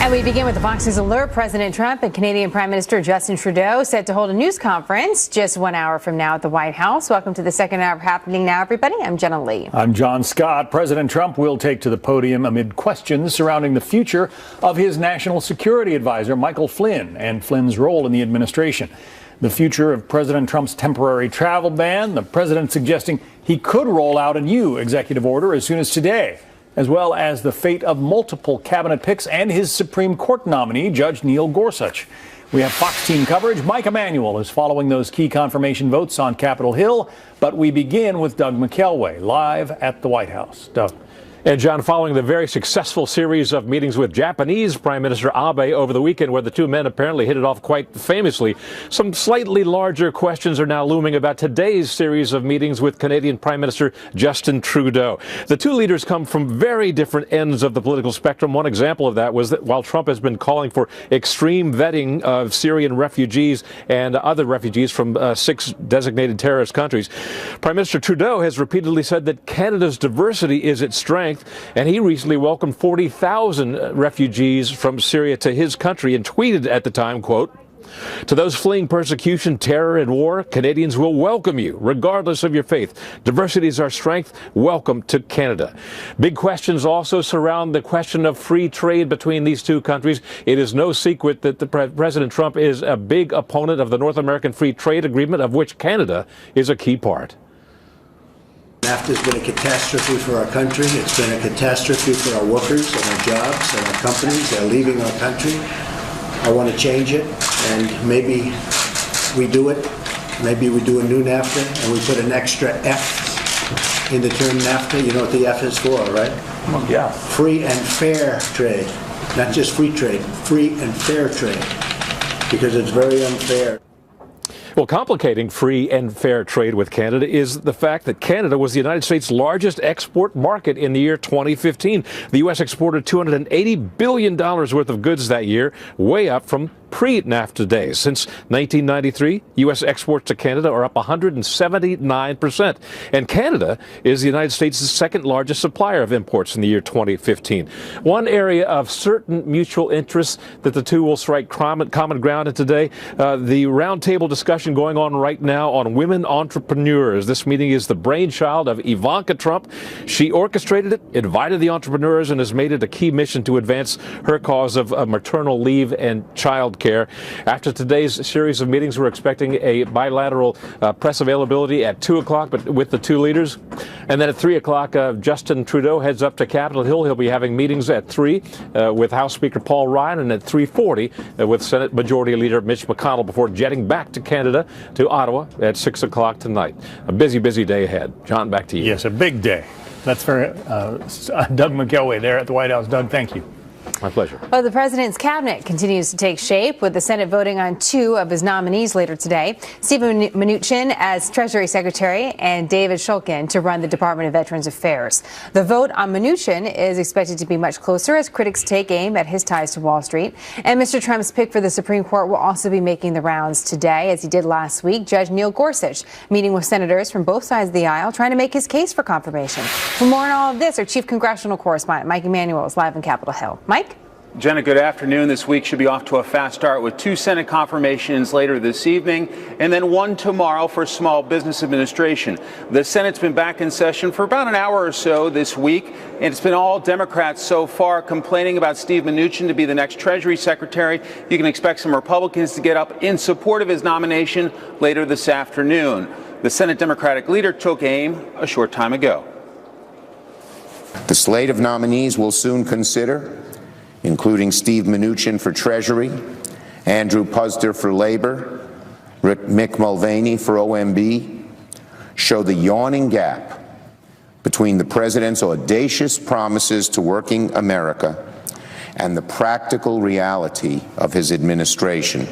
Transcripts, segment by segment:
And we begin with the Fox News alert. President Trump and Canadian Prime Minister Justin Trudeau set to hold a news conference just 1 hour from now at the White House. Welcome to the second hour of Happening Now, everybody. I'm Jenna Lee. I'm John Scott. President Trump will take to the podium amid questions surrounding the future of his national security advisor, Michael Flynn, and Flynn's role in the administration. The future of President Trump's temporary travel ban, the president suggesting he could roll out a new executive order as soon as today, as well as the fate of multiple cabinet picks and his Supreme Court nominee, Judge Neil Gorsuch. We have Fox team coverage. Mike Emanuel is following those key confirmation votes on Capitol Hill. But we begin with Doug McKelway, live at the White House. Doug. And, John, following the very successful series of meetings with Japanese Prime Minister Abe over the weekend, where the two men apparently hit it off quite famously, some slightly larger questions are now looming about today's series of meetings with Canadian Prime Minister Justin Trudeau. The two leaders come from very different ends of the political spectrum. One example of that was that while Trump has been calling for extreme vetting of Syrian refugees and other refugees from 6 designated terrorist countries, Prime Minister Trudeau has repeatedly said that Canada's diversity is its strength. And he recently welcomed 40,000 refugees from Syria to his country and tweeted at the time, quote, "To those fleeing persecution, terror, and war, Canadians will welcome you, regardless of your faith. Diversity is our strength. Welcome to Canada." Big questions also surround the question of free trade between these two countries. It is no secret that President Trump is a big opponent of the North American Free Trade Agreement, of which Canada is a key part. NAFTA has been a catastrophe for our country. It's been a catastrophe for our workers and our jobs and our companies. They're leaving our country. I want to change it, and maybe we do it. Maybe we do a new NAFTA, and we put an extra F in the term NAFTA. You know what the F is for, right? Yeah. Free and fair trade. Not just free trade, free and fair trade, because it's very unfair. Well, complicating free and fair trade with Canada is the fact that Canada was the United States' largest export market in the year 2015. The U.S. exported $280 billion worth of goods that year, way up from pre-NAFTA days. Since 1993, U.S. exports to Canada are up 179%. And Canada is the United States' second largest supplier of imports in the year 2015. One area of certain mutual interest that the two will strike common ground in today, the roundtable discussion going on right now on women entrepreneurs. This meeting is the brainchild of Ivanka Trump. She orchestrated it, invited the entrepreneurs, and has made it a key mission to advance her cause of maternal leave and child care. After today's series of meetings, we're expecting a bilateral press availability at 2 o'clock, but with the two leaders. And then at 3 o'clock, Justin Trudeau heads up to Capitol Hill. He'll be having meetings at 3 with House Speaker Paul Ryan, and at 3:40 with Senate Majority Leader Mitch McConnell, before jetting back to Canada, to Ottawa at 6 o'clock tonight. A busy, busy day ahead. John, back to you. Yes, a big day. That's for Doug McKelway there at the White House. Doug, thank you. My pleasure. Well, the president's cabinet continues to take shape, with the Senate voting on 2 of his nominees later today. Stephen Mnuchin as Treasury Secretary and David Shulkin to run the Department of Veterans Affairs. The vote on Mnuchin is expected to be much closer as critics take aim at his ties to Wall Street. And Mr. Trump's pick for the Supreme Court will also be making the rounds today, as he did last week. Judge Neil Gorsuch meeting with senators from both sides of the aisle, trying to make his case for confirmation. For more on all of this, our chief congressional correspondent, Mike Emanuel, is live in Capitol Hill. Mike? Jenna, good afternoon. This week should be off to a fast start with 2 Senate confirmations later this evening and then 1 tomorrow for Small Business Administration. The Senate's been back in session for about an hour or so this week, and it's been all Democrats so far complaining about Steve Mnuchin to be the next Treasury Secretary. You can expect some Republicans to get up in support of his nomination later this afternoon. The Senate Democratic leader took aim a short time ago. The slate of nominees we'll soon consider, including Steve Mnuchin for Treasury, Andrew Puzder for Labor, Mick Mulvaney for OMB, show the yawning gap between the president's audacious promises to working America and the practical reality of his administration.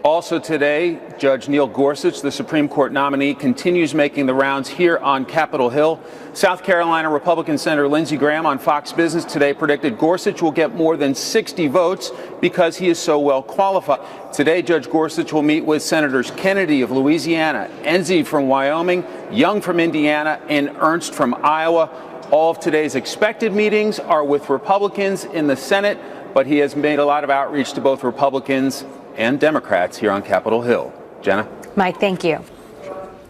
Also today, Judge Neil Gorsuch, the Supreme Court nominee, continues making the rounds here on Capitol Hill. South Carolina Republican Senator Lindsey Graham on Fox Business today predicted Gorsuch will get more than 60 votes because he is so well qualified. Today, Judge Gorsuch will meet with Senators Kennedy of Louisiana, Enzi from Wyoming, Young from Indiana, and Ernst from Iowa. All of today's expected meetings are with Republicans in the Senate. but he has made a lot of outreach to both Republicans and Democrats here on Capitol Hill. Jenna? Mike, thank you.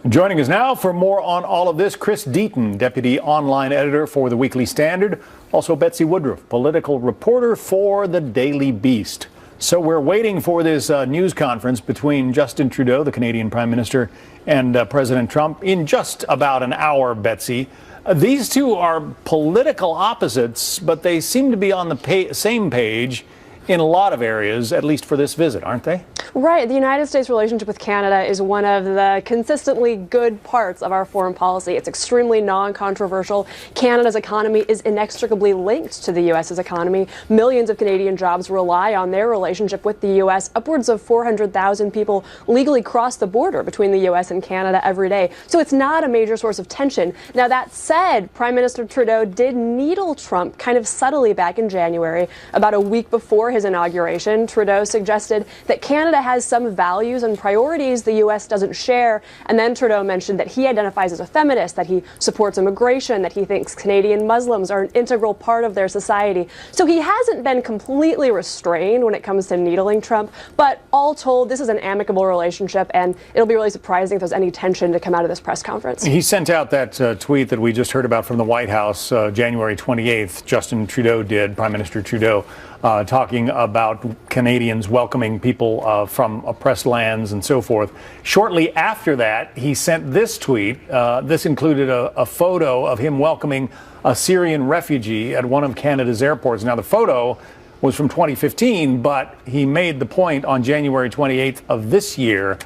Joining us now for more on all of this, Chris Deaton, deputy online editor for the Weekly Standard. Also Betsy Woodruff, political reporter for the Daily Beast. So we're waiting for this news conference between Justin Trudeau, the Canadian Prime Minister, and President Trump in just about an hour, Betsy. These two are political opposites, but they seem to be on the same page in a lot of areas, at least for this visit, aren't they? Right. The United States relationship with Canada is one of the consistently good parts of our foreign policy. It's extremely non-controversial. Canada's economy is inextricably linked to the U.S.'s economy. Millions of Canadian jobs rely on their relationship with the U.S. Upwards of 400,000 people legally cross the border between the U.S. and Canada every day. So it's not a major source of tension. Now, that said, Prime Minister Trudeau did needle Trump kind of subtly back in January. About a week before his inauguration, Trudeau suggested that Canada has some values and priorities the U.S. doesn't share. And then Trudeau mentioned that he identifies as a feminist, that he supports immigration, that he thinks Canadian Muslims are an integral part of their society. So he hasn't been completely restrained when it comes to needling Trump. But all told, this is an amicable relationship, and it'll be really surprising if there's any tension to come out of this press conference. He sent out that tweet that we just heard about from the White House, January 28th. Justin Trudeau did, Prime Minister Trudeau, talking about Canadians welcoming people from oppressed lands and so forth. Shortly after that, he sent this tweet. This included a photo of him welcoming a Syrian refugee at one of Canada's airports. Now, the photo was from 2015, but he made the point on January 28th of this year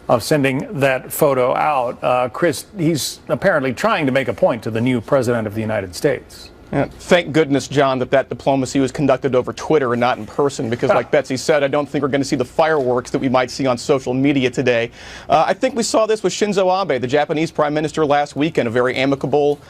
of sending that photo out. Chris, he's apparently trying to make a point to the new president of the United States. Thank goodness, John, that diplomacy was conducted over Twitter and not in person, because like Betsy said, I don't think we're going to see the fireworks that we might see on social media today. I think we saw this with Shinzo Abe, the Japanese prime minister, last weekend, a very amicable,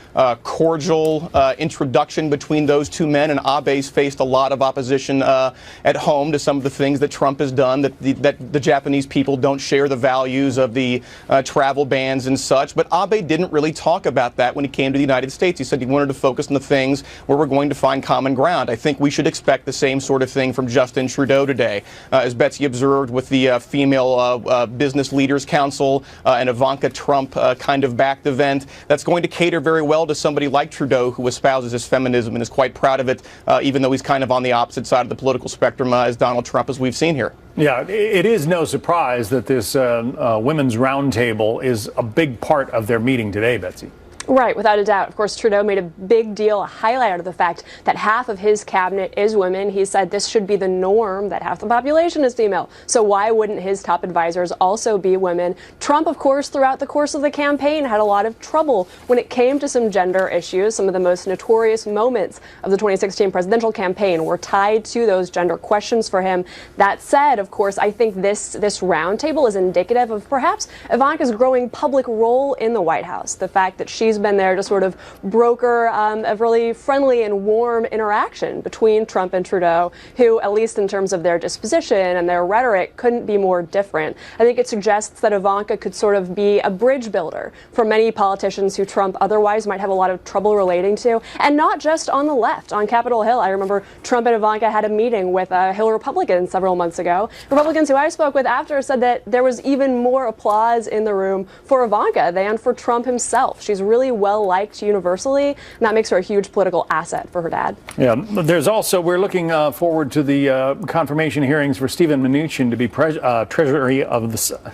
cordial introduction between those two men, and Abe's faced a lot of opposition at home to some of the things that Trump has done, that the Japanese people don't share the values of the travel bans and such. But Abe didn't really talk about that when he came to the United States. He said he wanted to focus on the things where we're going to find common ground. I think we should expect the same sort of thing from Justin Trudeau today. As Betsy observed with the Female Business Leaders Council and Ivanka Trump kind of backed event, that's going to cater very well to somebody like Trudeau, who espouses his feminism and is quite proud of it, even though he's kind of on the opposite side of the political spectrum as Donald Trump, as we've seen here. Yeah, it is no surprise that this women's roundtable is a big part of their meeting today, Betsy. Right, without a doubt. Of course, Trudeau made a big deal, a highlight out of the fact that half of his cabinet is women. He said this should be the norm, that half the population is female. So why wouldn't his top advisors also be women? Trump, of course, throughout the course of the campaign had a lot of trouble when it came to some gender issues. Some of the most notorious moments of the 2016 presidential campaign were tied to those gender questions for him. That said, of course, I think this roundtable is indicative of perhaps Ivanka's growing public role in the White House. The fact that she's been there to sort of broker a really friendly and warm interaction between Trump and Trudeau, who, at least in terms of their disposition and their rhetoric, couldn't be more different. I think it suggests that Ivanka could sort of be a bridge builder for many politicians who Trump otherwise might have a lot of trouble relating to, and not just on the left. On Capitol Hill, I remember Trump and Ivanka had a meeting with Hill Republicans several months ago. Republicans who I spoke with after said that there was even more applause in the room for Ivanka than for Trump himself. She's really well liked universally, and that makes her a huge political asset for her dad. Yeah, there's also, we're looking forward to the confirmation hearings for Steven Mnuchin to be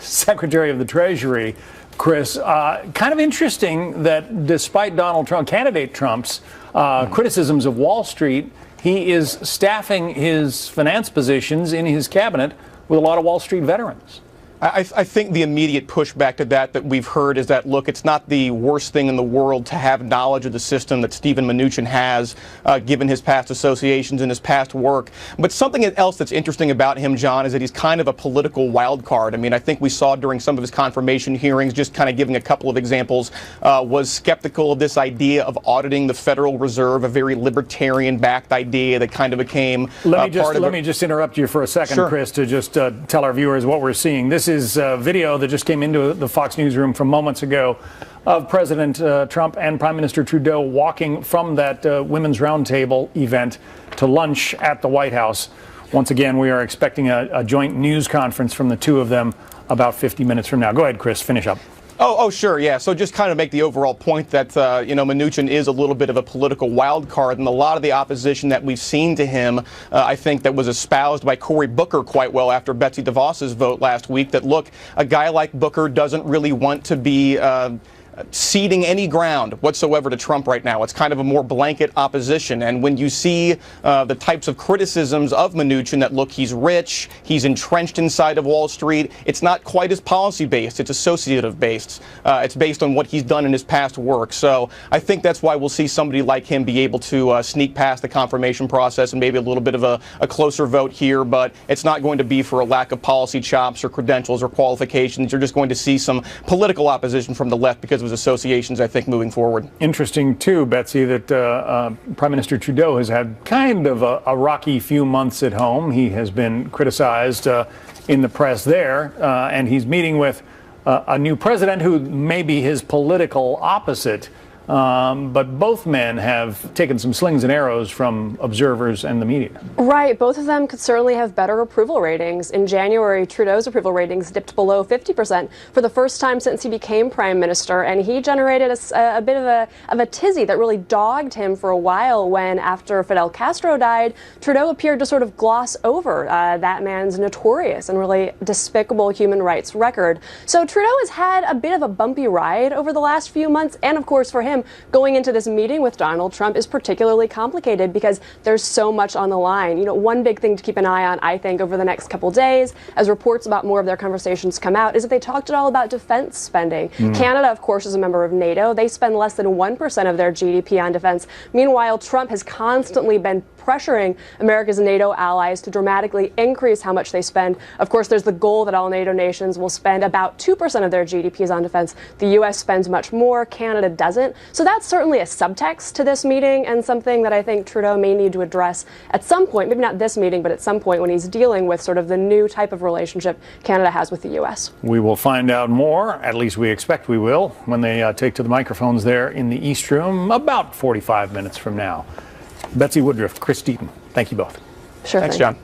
Secretary of the Treasury. Chris, kind of interesting that despite Donald Trump, candidate Trump's criticisms of Wall Street, he is staffing his finance positions in his cabinet with a lot of Wall Street veterans. I think the immediate pushback to that we've heard is that, look, it's not the worst thing in the world to have knowledge of the system that Steven Mnuchin has, given his past associations and his past work. But something else that's interesting about him, John, is that he's kind of a political wild card. I mean, I think we saw during some of his confirmation hearings, just kind of giving a couple of examples, was skeptical of this idea of auditing the Federal Reserve, a very libertarian-backed idea that kind of became Let me just interrupt you for a second, sure, Chris, to just tell our viewers what we're seeing. This is video that just came into the Fox newsroom from moments ago of President Trump and Prime Minister Trudeau walking from that Women's Roundtable event to lunch at the White House. Once again, we are expecting a joint news conference from the two of them about 50 minutes from now. Go ahead, Chris, finish up. Oh, sure, yeah. So just kind of make the overall point that, Mnuchin is a little bit of a political wild card, and a lot of the opposition that we've seen to him, I think that was espoused by Cory Booker quite well after Betsy DeVos's vote last week, that, look, a guy like Booker doesn't really want to be ceding any ground whatsoever to Trump right now. It's kind of a more blanket opposition. And when you see the types of criticisms of Mnuchin that, look, he's rich, he's entrenched inside of Wall Street, it's not quite as policy-based, it's associative-based. It's based on what he's done in his past work. So I think that's why we'll see somebody like him be able to sneak past the confirmation process and maybe a little bit of a closer vote here, but it's not going to be for a lack of policy chops or credentials or qualifications. You're just going to see some political opposition from the left because of his associations, I think, moving forward. Interesting, too, Betsy, that Prime Minister Trudeau has had kind of a rocky few months at home. He has been criticized in the press there, and he's meeting with a new president who may be his political opposite. But both men have taken some slings and arrows from observers and the media. Right. Both of them could certainly have better approval ratings. In January, Trudeau's approval ratings dipped below 50% for the first time since he became prime minister, and he generated a bit of a tizzy that really dogged him for a while when, after Fidel Castro died, Trudeau appeared to sort of gloss over that man's notorious and really despicable human rights record. So Trudeau has had a bit of a bumpy ride over the last few months, and of course for him, going into this meeting with Donald Trump is particularly complicated because there's so much on the line. One big thing to keep an eye on, I think, over the next couple days, as reports about more of their conversations come out, is that they talked at all about defense spending. Canada, of course, is a member of NATO. They spend less than 1% of their GDP on defense. Meanwhile, Trump has constantly been pressuring America's NATO allies to dramatically increase how much they spend. Of course, there's the goal that all NATO nations will spend about 2% of their GDPs on defense. The U.S. spends much more. Canada doesn't. So that's certainly a subtext to this meeting and something that I think Trudeau may need to address at some point, maybe not this meeting, but at some point when he's dealing with sort of the new type of relationship Canada has with the U.S. We will find out more, at least we expect we will, when they take to the microphones there in the East Room about 45 minutes from now. Betsy Woodruff, Chris Deaton, thank you both. Sure. Thanks, John.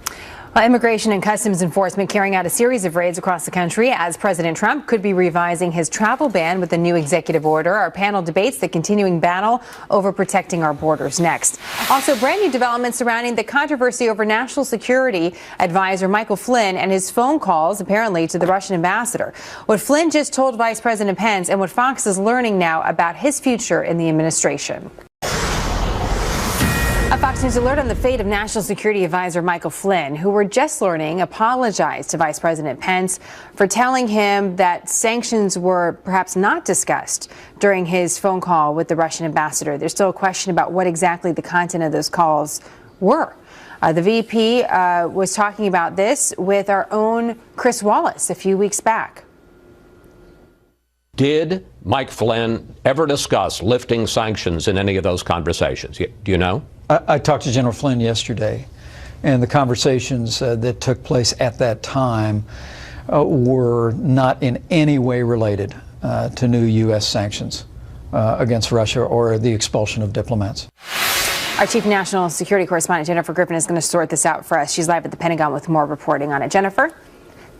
Immigration and Customs Enforcement carrying out a series of raids across the country as President Trump could be revising his travel ban with a new executive order. Our panel debates the continuing battle over protecting our borders next. Also, brand new developments surrounding the controversy over National Security Advisor Michael Flynn and his phone calls, apparently, to the Russian ambassador. What Flynn just told Vice President Pence and what Fox is learning now about his future in the administration. A Fox News alert on the fate of National Security Advisor Michael Flynn, who we're just learning apologized to Vice President Pence for telling him that sanctions were perhaps not discussed during his phone call with the Russian ambassador. There's still a question about what exactly the content of those calls were. The VP was talking about this with our own Chris Wallace a few weeks back. Did Mike Flynn ever discuss lifting sanctions in any of those conversations? Do you know? I talked to General Flynn yesterday, and the conversations that took place at that time were not in any way related to new U.S. sanctions against Russia or the expulsion of diplomats. Our chief national security correspondent, Jennifer Griffin, is going to sort this out for us. She's live at the Pentagon with more reporting on it. Jennifer?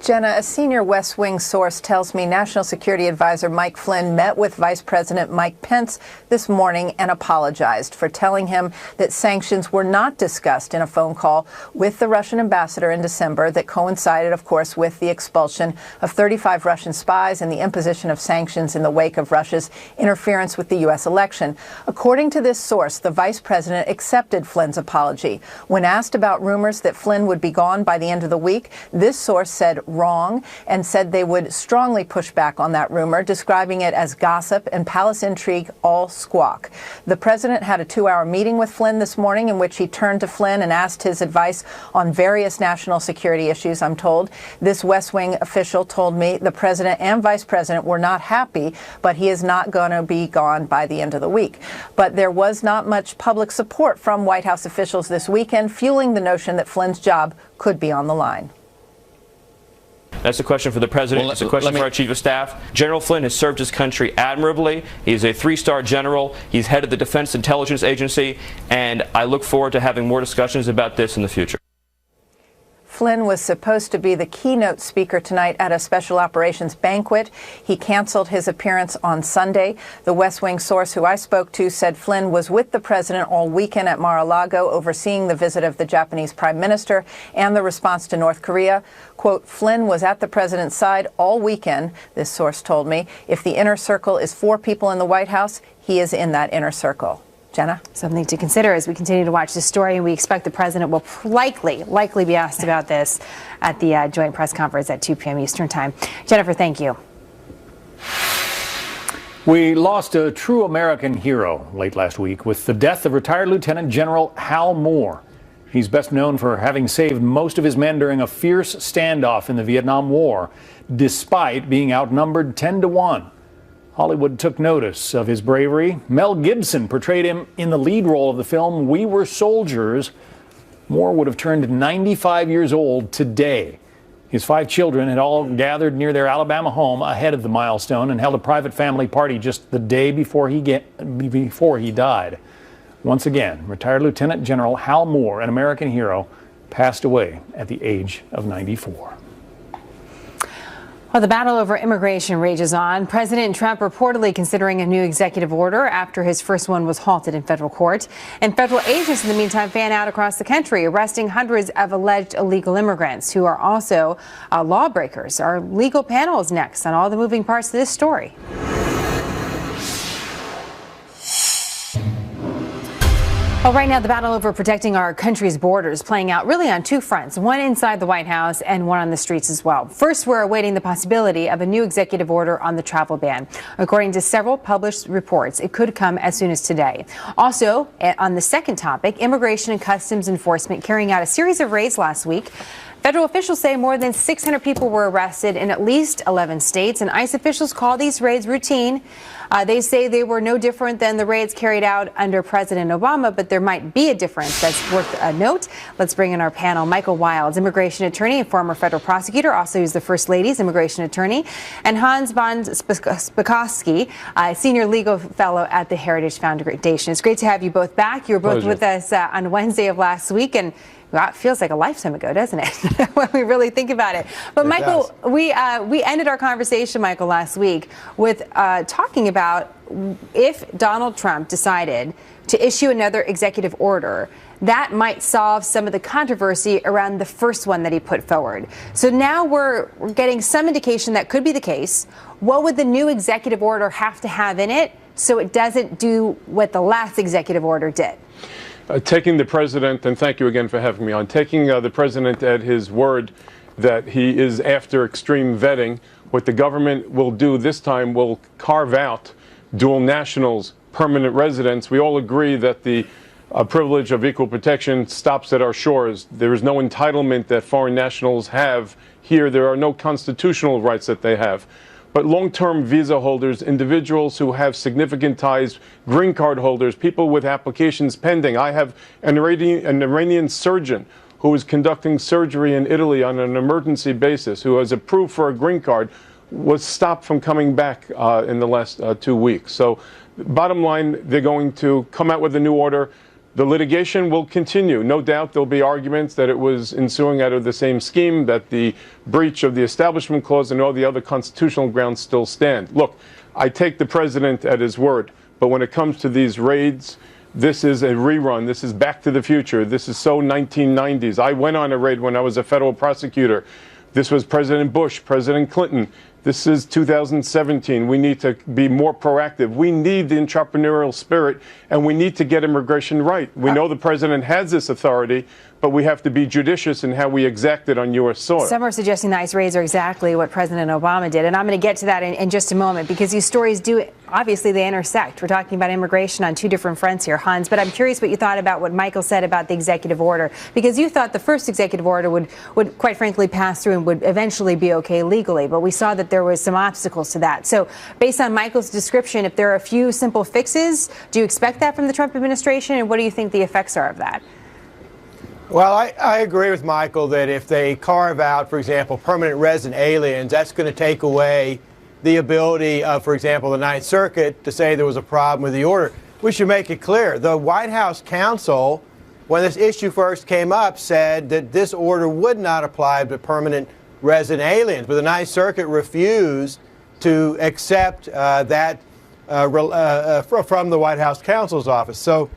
Jenna, a senior West Wing source tells me National Security Advisor Mike Flynn met with Vice President Mike Pence this morning and apologized for telling him that sanctions were not discussed in a phone call with the Russian ambassador in December that coincided, of course, with the expulsion of 35 Russian spies and the imposition of sanctions in the wake of Russia's interference with the U.S. election. According to this source, the vice president accepted Flynn's apology. When asked about rumors that Flynn would be gone by the end of the week, this source said wrong and said they would strongly push back on that rumor, describing it as gossip and palace intrigue, all squawk. The president had a 2-hour meeting with Flynn this morning in which he turned to Flynn and asked his advice on various national security issues, I'm told. This West Wing official told me the president and vice president were not happy, but he is not going to be gone by the end of the week. But there was not much public support from White House officials this weekend, fueling the notion that Flynn's job could be on the line. That's a question for the president. It's a question for our chief of staff. General Flynn has served his country admirably. He's a 3-star general. He's head of the Defense Intelligence Agency, and I look forward to having more discussions about this in the future. Flynn was supposed to be the keynote speaker tonight at a special operations banquet. He canceled his appearance on Sunday. The West Wing source who I spoke to said Flynn was with the president all weekend at Mar-a-Lago, overseeing the visit of the Japanese prime minister and the response to North Korea. Quote, Flynn was at the president's side all weekend, this source told me. If the inner circle is 4 people in the White House, he is in that inner circle. Jenna? Something to consider as we continue to watch this story, and we expect the president will likely be asked about this at the joint press conference at 2 p.m. Eastern Time. Jennifer, thank you. We lost a true American hero late last week with the death of retired Lieutenant General Hal Moore. He's best known for having saved most of his men during a fierce standoff in the Vietnam War, despite being outnumbered 10-1. Hollywood took notice of his bravery. Mel Gibson portrayed him in the lead role of the film We Were Soldiers. Moore would have turned 95 years old today. His 5 children had all gathered near their Alabama home ahead of the milestone and held a private family party just the day before he died. Once again, retired Lieutenant General Hal Moore, an American hero, passed away at the age of 94. Well, the battle over immigration rages on. President Trump reportedly considering a new executive order after his first one was halted in federal court. And federal agents, in the meantime, fan out across the country, arresting hundreds of alleged illegal immigrants who are also lawbreakers. Our legal panel is next on all the moving parts of this story. Well, right now, the battle over protecting our country's borders playing out really on 2 fronts, one inside the White House and one on the streets as well. First, we're awaiting the possibility of a new executive order on the travel ban. According to several published reports, it could come as soon as today. Also, on the second topic, Immigration and Customs Enforcement carrying out a series of raids last week. Federal officials say more than 600 people were arrested in at least 11 states, and ICE officials call these raids routine. They say they were no different than the raids carried out under President Obama, but there might be a difference that's worth a note. Let's bring in our panel. Michael Wilds, immigration attorney and former federal prosecutor, also is the First Lady's immigration attorney, and Hans von Spakovsky, senior legal fellow at the Heritage Foundation. It's great to have you both back. You were both with us on Wednesday of last week, and well, it feels like a lifetime ago, doesn't it, when we really think about it? But it Michael, does. We ended our conversation, Michael, last week with talking about if Donald Trump decided to issue another executive order, that might solve some of the controversy around the first one that he put forward. So now we're getting some indication that could be the case. What would the new executive order have to have in it so it doesn't do what the last executive order did? Taking the president, and thank you again for having me on, taking the president at his word that he is after extreme vetting, what the government will do this time will carve out dual nationals, permanent residents. We all agree that the privilege of equal protection stops at our shores. There is no entitlement that foreign nationals have here. There are no constitutional rights that they have. But long-term visa holders, individuals who have significant ties, green card holders, people with applications pending. I have an Iranian surgeon who is conducting surgery in Italy on an emergency basis, who is approved for a green card, was stopped from coming back in the last 2 weeks. So bottom line, they're going to come out with a new order. The litigation will continue. No doubt there'll be arguments that it was ensuing out of the same scheme, that the breach of the Establishment Clause and all the other constitutional grounds still stand. Look, I take the president at his word, but when it comes to these raids, this is a rerun. This is Back to the Future. This is so 1990s. I went on a raid when I was a federal prosecutor. This was President Bush, President Clinton. This is 2017. We need to be more proactive. We need the entrepreneurial spirit, and we need to get immigration right. We know the president has this authority, but we have to be judicious in how we exact it on U.S. soil. Some are suggesting the ICE raids are exactly what President Obama did, and I'm going to get to that in just a moment, because these stories do, obviously, they intersect. We're talking about immigration on 2 different fronts here, Hans, but I'm curious what you thought about what Michael said about the executive order, because you thought the first executive order would quite frankly pass through and would eventually be okay legally, but we saw that there was some obstacles to that. So based on Michael's description, if there are a few simple fixes, do you expect that from the Trump administration, and what do you think the effects are of that? Well, I agree with Michael that if they carve out, for example, permanent resident aliens, that's going to take away the ability of, for example, the Ninth Circuit to say there was a problem with the order. We should make it clear. The White House counsel, when this issue first came up, said that this order would not apply to permanent resident aliens, but the Ninth Circuit refused to accept that from the White House counsel's office. So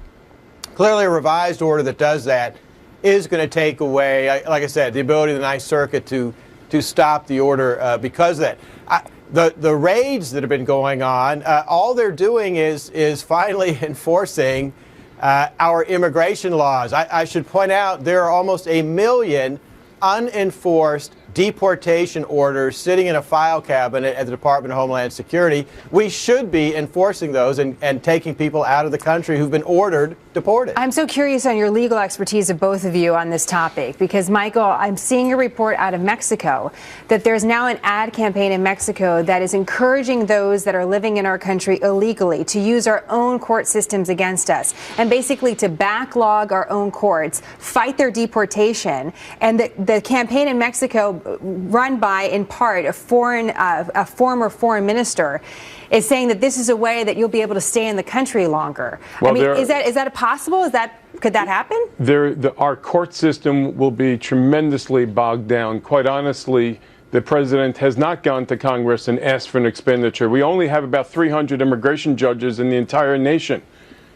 clearly a revised order that does that is going to take away, like I said, the ability of the Ninth Circuit to stop the order because of that. The raids that have been going on, all they're doing is finally enforcing our immigration laws. I should point out there are almost 1 million unenforced deportation orders sitting in a file cabinet at the Department of Homeland Security. We should be enforcing those and taking people out of the country who've been ordered deported. I'm so curious on your legal expertise of both of you on this topic because, Michael, I'm seeing a report out of Mexico that there's now an ad campaign in Mexico that is encouraging those that are living in our country illegally to use our own court systems against us and basically to backlog our own courts, fight their deportation. And the campaign in Mexico, run by, in part, a former foreign minister, is saying that this is a way that you'll be able to stay in the country longer. Well, I mean, is that possible? Could that happen? Our court system will be tremendously bogged down. Quite honestly, the president has not gone to Congress and asked for an expenditure. We only have about 300 immigration judges in the entire nation.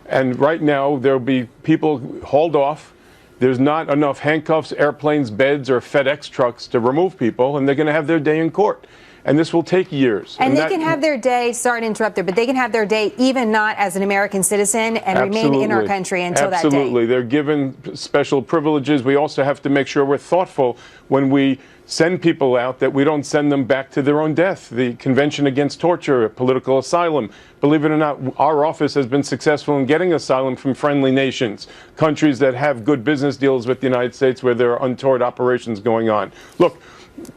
And right now, there'll be people hauled off. There's not enough handcuffs, airplanes, beds, or FedEx trucks to remove people, and they're going to have their day in court. And this will take years. And they can have their day, sorry to interrupt there, but they can have their day even not as an American citizen and remain in our country until that day. Absolutely. They're given special privileges. We also have to make sure we're thoughtful when we send people out that we don't send them back to their own death. The Convention Against Torture, political asylum. Believe it or not, our office has been successful in getting asylum from friendly nations, countries that have good business deals with the United States where there are untoward operations going on. Look,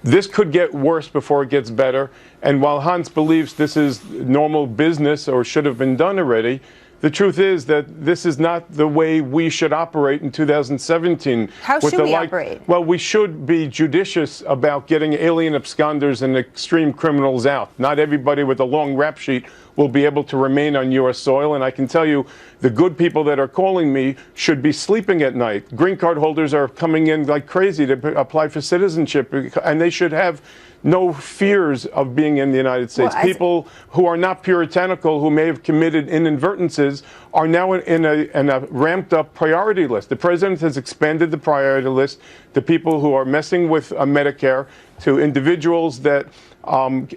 this could get worse before it gets better. And while Hans believes this is normal business or should have been done already, the truth is that this is not the way we should operate in 2017. How should we operate? Well, we should be judicious about getting alien absconders and extreme criminals out. Not everybody with a long rap sheet will be able to remain on U.S. soil. And I can tell you, the good people that are calling me should be sleeping at night. Green card holders are coming in like crazy to apply for citizenship, and they should have no fears of being in the United States. Well, people who are not puritanical, who may have committed inadvertences, are now in a ramped up priority list. The president has expanded the priority list to people who are messing with Medicare, to individuals that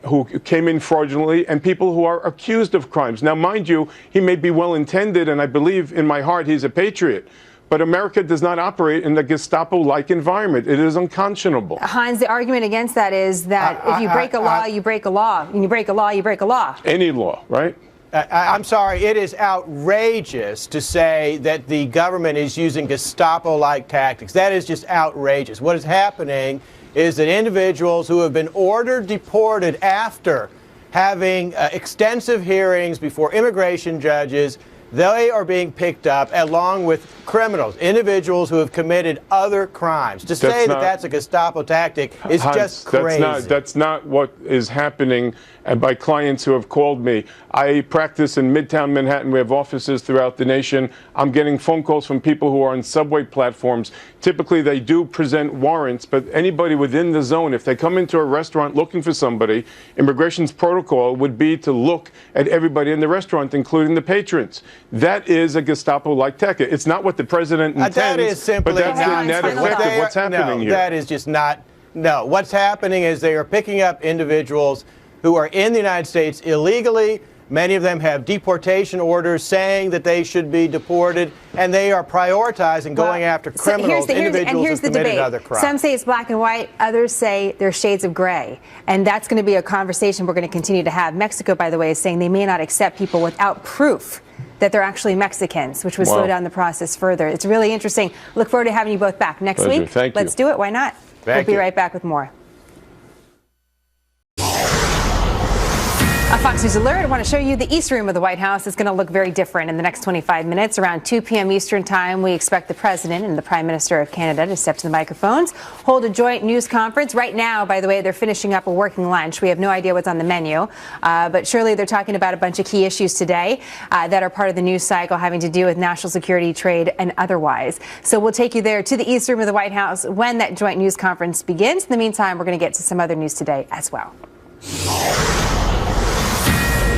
who came in fraudulently, and people who are accused of crimes. Now, mind you, he may be well-intended, and I believe in my heart he's a patriot. But America does not operate in the Gestapo-like environment. It is unconscionable. Hans, the argument against that is that if you break a law, you break a law. And you break a law, you break a law. Any law, right? I'm sorry, it is outrageous to say that the government is using Gestapo-like tactics. That is just outrageous. What is happening is that individuals who have been ordered deported after having extensive hearings before immigration judges, they are being picked up along with criminals, individuals who have committed other crimes. To say that that's a Gestapo tactic is just crazy. That's not what is happening. And by clients who have called me, I practice in Midtown Manhattan. We have offices throughout the nation. I'm getting phone calls from people who are on subway platforms. Typically, they do present warrants, but anybody within the zone, if they come into a restaurant looking for somebody, immigration's protocol would be to look at everybody in the restaurant, including the patrons. That is a Gestapo-like tactic. It's not what the president intends, that is simply but that's the net effect of what's happening here. That is just not. No, what's happening is they are picking up individuals who are in the United States illegally. Many of them have deportation orders saying that they should be deported, and they are prioritizing going after criminals, individuals who have committed other crimes. Some say it's black and white. Others say there's shades of gray. And that's going to be a conversation we're going to continue to have. Mexico, by the way, is saying they may not accept people without proof that they're actually Mexicans, which would slow down the process further. It's really interesting. Look forward to having you both back next week. Thank you. Let's do it. Why not? We'll be right back with more. A Fox News alert. I want to show you the East Room of the White House is going to look very different in the next 25 minutes. Around 2 p.m. Eastern time, we expect the President and the Prime Minister of Canada to step to the microphones, hold a joint news conference. Right now, by the way, they're finishing up a working lunch. We have no idea what's on the menu, but surely they're talking about a bunch of key issues today that are part of the news cycle having to do with national security, trade, and otherwise. So we'll take you there to the East Room of the White House when that joint news conference begins. In the meantime, we're going to get to some other news today as well.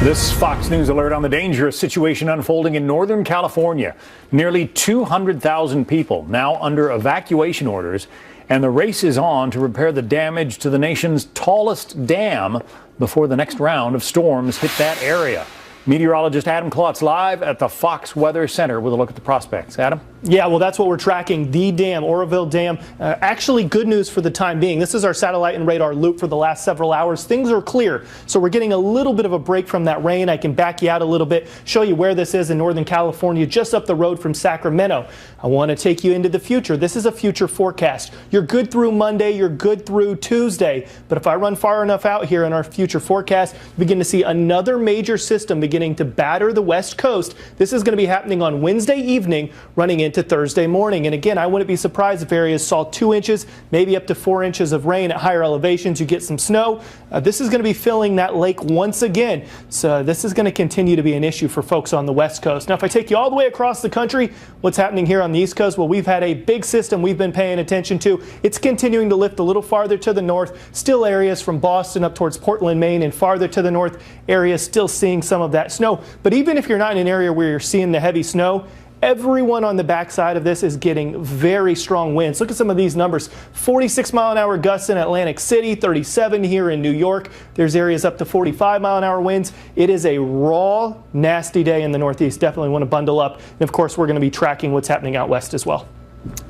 This Fox News alert on the dangerous situation unfolding in Northern California. Nearly 200,000 people now under evacuation orders, and the race is on to repair the damage to the nation's tallest dam before the next round of storms hit that area. Meteorologist Adam Klotz live at the Fox Weather Center with a look at the prospects. Adam? Yeah, well, that's what we're tracking. The dam, Oroville Dam. Actually, good news for the time being. This is our satellite and radar loop for the last several hours. Things are clear, so we're getting a little bit of a break from that rain. I can back you out a little bit, show you where this is in Northern California, just up the road from Sacramento. I want to take you into the future. This is a future forecast. You're good through Monday, you're good through Tuesday, but if I run far enough out here in our future forecast, you begin to see another major system beginning to batter the West Coast. This is going to be happening on Wednesday evening, running into Thursday morning. And again, I wouldn't be surprised if areas saw 2 inches, maybe up to 4 inches of rain at higher elevations. You get some snow. This is going to be filling that lake once again. So this is going to continue to be an issue for folks on the West Coast. Now, if I take you all the way across the country, what's happening here on the East Coast? Well, we've had a big system we've been paying attention to. It's continuing to lift a little farther to the north. Still areas from Boston up towards Portland, Maine, and farther to the north areas still seeing some of that snow. But even if you're not in an area where you're seeing the heavy snow, everyone on the backside of this is getting very strong winds. Look at some of these numbers. 46-mile-an-hour gusts in Atlantic City, 37 here in New York. There's areas up to 45-mile-an-hour winds. It is a raw, nasty day in the Northeast. Definitely want to bundle up. And, of course, we're going to be tracking what's happening out west as well.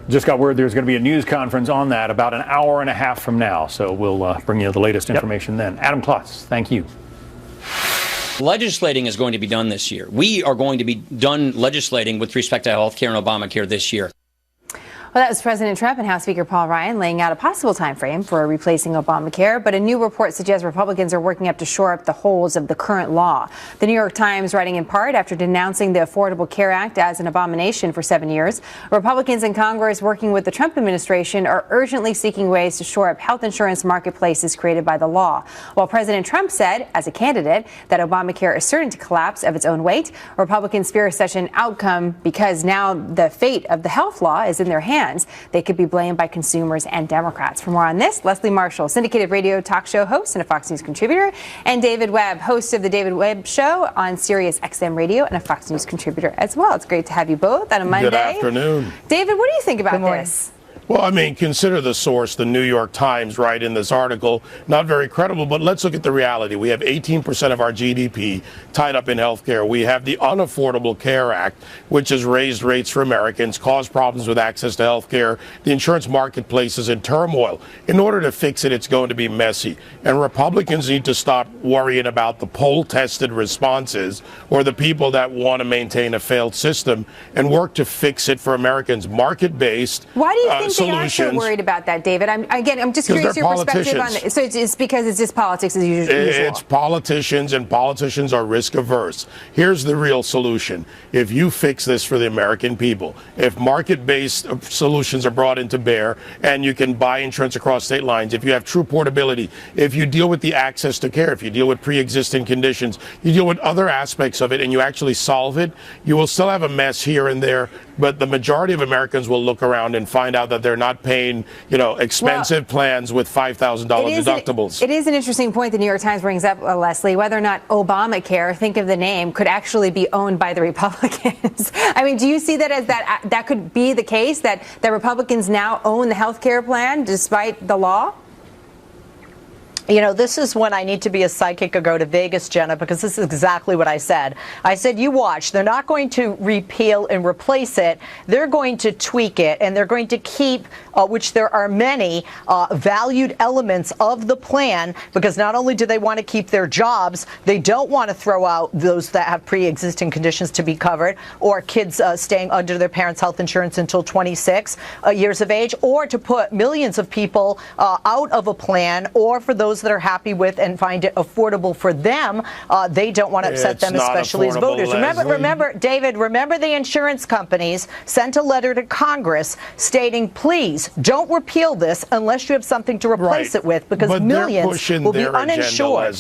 Just got word there's going to be a news conference on that about an hour and a half from now. So we'll bring you the latest information then. Adam Klotz, thank you. Legislating is going to be done this year. We are going to be done legislating with respect to health care and Obamacare this year. Well, that was President Trump and House Speaker Paul Ryan laying out a possible time frame for replacing Obamacare, but a new report suggests Republicans are working up to shore up the holes of the current law. The New York Times writing in part after denouncing the Affordable Care Act as an abomination for 7 years, Republicans in Congress working with the Trump administration are urgently seeking ways to shore up health insurance marketplaces created by the law. While President Trump said, as a candidate, that Obamacare is certain to collapse of its own weight, Republicans fear such an outcome because now the fate of the health law is in their hands. They could be blamed by consumers and Democrats. For more on this, Leslie Marshall, syndicated radio talk show host and a Fox News contributor, and David Webb, host of the David Webb Show on Sirius XM Radio and a Fox News contributor as well. It's great to have you both on a Monday. Good afternoon. David, what do you think about this? Well, I mean, consider the source, the New York Times, right, in this article. Not very credible, but let's look at the reality. We have 18% of our GDP tied up in health care. We have the Unaffordable Care Act, which has raised rates for Americans, caused problems with access to health care. The insurance marketplace is in turmoil. In order to fix it, it's going to be messy. And Republicans need to stop worrying about the poll-tested responses or the people that want to maintain a failed system and work to fix it for Americans. Market-based Why do you think they are solutions. so worried about that, David? I'm just curious your perspective on it. So it's because it's just politics as usual. It's politicians, and politicians are risk averse. Here's the real solution. If you fix this for the American people, if market-based solutions are brought into bear and you can buy insurance across state lines, if you have true portability, if you deal with the access to care, if you deal with pre-existing conditions, you deal with other aspects of it and you actually solve it, you will still have a mess here and there, but the majority of Americans will look around and find out that they're not paying, expensive plans with $5,000 deductibles. It is an interesting point the New York Times brings up, Leslie, whether or not Obamacare, think of the name, could actually be owned by the Republicans. I mean, do you see that as that could be the case, that the Republicans now own the health care plan despite the law? This is when I need to be a psychic or go to Vegas, Jenna, because this is exactly what I said. I said, you watch. They're not going to repeal and replace it. They're going to tweak it, and they're going to keep, which there are many, valued elements of the plan, because not only do they want to keep their jobs, they don't want to throw out those that have pre-existing conditions to be covered, or kids staying under their parents' health insurance until 26 years of age, or to put millions of people out of a plan, or for those those that are happy with and find it affordable for them. They don't want to upset them, especially as voters. Remember, David, remember the insurance companies sent a letter to Congress stating, please don't repeal this unless you have something to replace it with, because millions will be uninsured.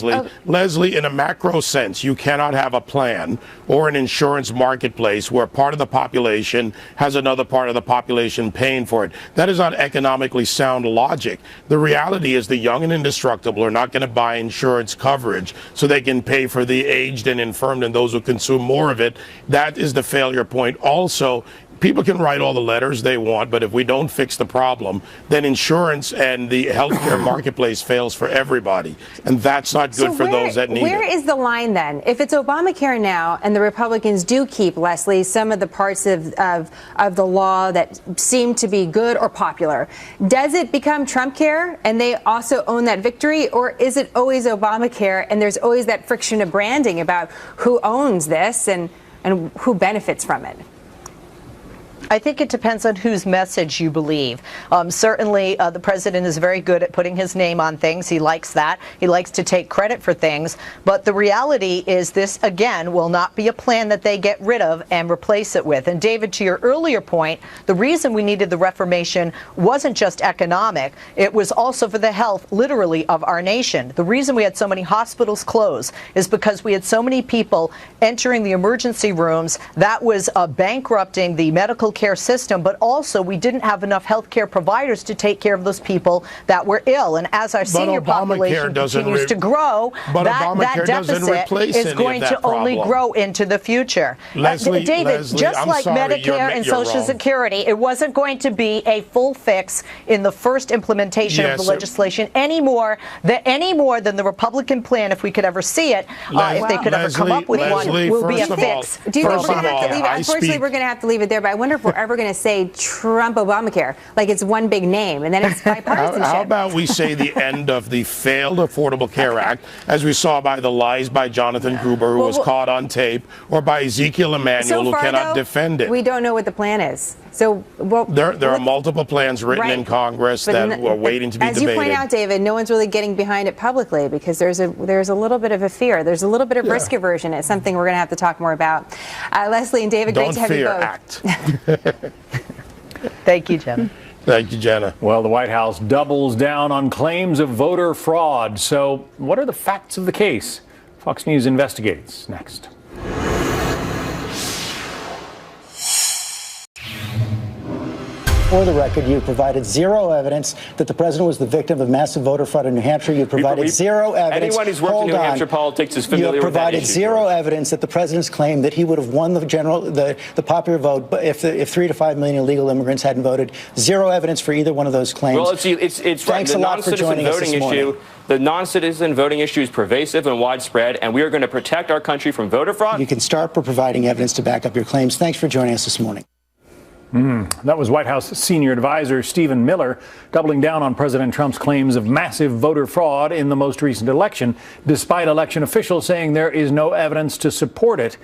Leslie, in a macro sense, you cannot have a plan or an insurance marketplace where part of the population has another part of the population paying for it. That is not economically sound logic. The reality is the young and indestructible are not going to buy insurance coverage so they can pay for the aged and infirm and those who consume more of it. That is the failure point. Also, people can write all the letters they want, but if we don't fix the problem, then insurance and the healthcare marketplace fails for everybody. And that's not good for those that need it. Where is the line then? If it's Obamacare now and the Republicans do keep, Leslie, some of the parts of the law that seem to be good or popular, does it become Trump care and they also own that victory? Or is it always Obamacare and there's always that friction of branding about who owns this and who benefits from it? I think it depends on whose message you believe. Certainly, the president is very good at putting his name on things. He likes that. He likes to take credit for things. But the reality is this, again, will not be a plan that they get rid of and replace it with. And David, to your earlier point, the reason we needed the reformation wasn't just economic. It was also for the health, literally, of our nation. The reason we had so many hospitals close is because we had so many people entering the emergency rooms. That was bankrupting the medical care system, but also we didn't have enough health care providers to take care of those people that were ill. And as our senior population continues to grow, that deficit is going to only grow into the future. Leslie, David, just like Medicare and Social Security, it wasn't going to be a full fix in the first implementation of the legislation any more than the Republican plan, if we could ever see it, if they could ever come up with one, will be a fix. Do you think we're going to have to leave it? Unfortunately, we're going to have to leave it there, but I wonder if we're ever going to say Trump Obamacare, like it's one big name, and then it's bipartisanship. How about we say the end of the failed Affordable Care Act, as we saw by the lies by Jonathan Gruber, who was caught on tape, or by Ezekiel Emanuel, who cannot defend it. We don't know what the plan is. So there are multiple plans written in Congress that were waiting to be debated. As you point out, David, no one's really getting behind it publicly because there's a little bit of a fear. There's a little bit of risk aversion. It's something we're going to have to talk more about. Leslie and David, great to have you both. Thank you, Jenna. Thank you, Jenna. Well, the White House doubles down on claims of voter fraud. So what are the facts of the case? Fox News investigates next. For the record, you provided zero evidence that the president was the victim of massive voter fraud in New Hampshire. You provided zero evidence. Anyone who's worked in New Hampshire politics is familiar with that issue. You provided zero evidence that the president's claim that he would have won the popular vote if 3 to 5 million illegal immigrants hadn't voted. Zero evidence for either one of those claims. Well, it's right. The non-citizen voting issue. The non-citizen voting issue is pervasive and widespread, and we are going to protect our country from voter fraud. You can start by providing evidence to back up your claims. Thanks for joining us this morning. That was White House senior advisor Stephen Miller doubling down on President Trump's claims of massive voter fraud in the most recent election, despite election officials saying there is no evidence to support it.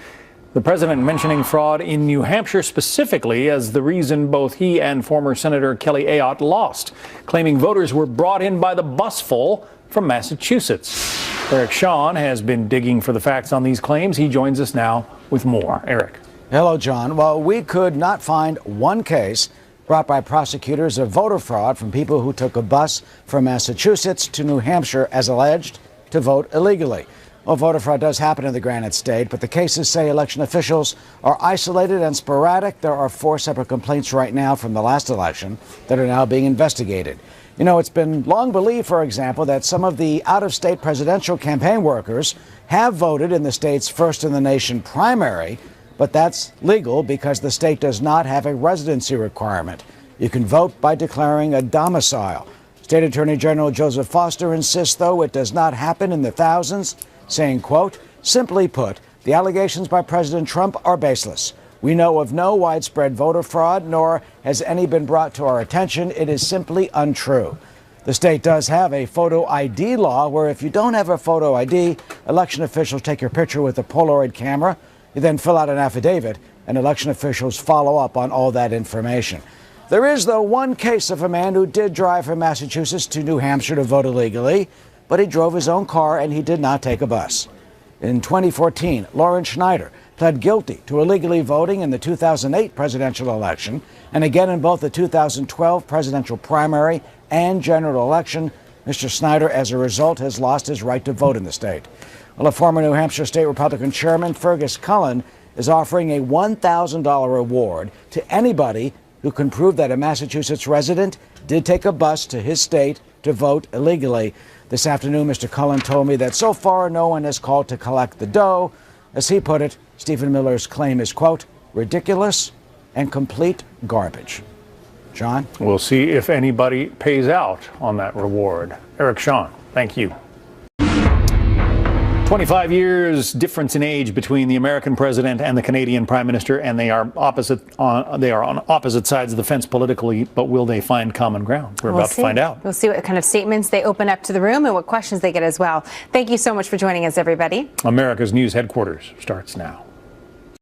The president mentioning fraud in New Hampshire specifically as the reason both he and former Senator Kelly Ayotte lost, claiming voters were brought in by the busful from Massachusetts. Eric Shawn has been digging for the facts on these claims. He joins us now with more. Eric. Hello, John. Well, we could not find one case brought by prosecutors of voter fraud from people who took a bus from Massachusetts to New Hampshire as alleged to vote illegally. Well, voter fraud does happen in the Granite State, but the cases say election officials are isolated and sporadic. There are 4 separate complaints right now from the last election that are now being investigated. You know, it's been long believed, for example, that some of the out-of-state presidential campaign workers have voted in the state's first-in-the-nation primary, but that's legal because the state does not have a residency requirement. You can vote by declaring a domicile. State Attorney General Joseph Foster insists, though, it does not happen in the thousands, saying, quote, simply put, the allegations by President Trump are baseless. We know of no widespread voter fraud, nor has any been brought to our attention. It is simply untrue. The state does have a photo ID law where if you don't have a photo ID, election officials take your picture with a Polaroid camera. You then fill out an affidavit, and election officials follow up on all that information. There is, though, one case of a man who did drive from Massachusetts to New Hampshire to vote illegally. but he drove his own car and he did not take a bus. In 2014, Lauren Schneider pled guilty to illegally voting in the 2008 presidential election and again in both the 2012 presidential primary and general election. Mr. Snyder, as a result, has lost his right to vote in the state. Well, a former New Hampshire State Republican chairman, Fergus Cullen, is offering a $1,000 reward to anybody who can prove that a Massachusetts resident did take a bus to his state to vote illegally. This afternoon, Mr. Cullen told me that so far no one has called to collect the dough. As he put it, Stephen Miller's claim is, quote, ridiculous and complete garbage. John? We'll see if anybody pays out on that reward. Eric Shawn, thank you. 25 years difference in age between the American president and the Canadian prime minister, and they are on opposite sides of the fence politically, but will they find common ground? We're about to find out. We'll see what kind of statements they open up to the room and what questions they get as well. Thank you so much for joining us, everybody. America's News Headquarters starts now.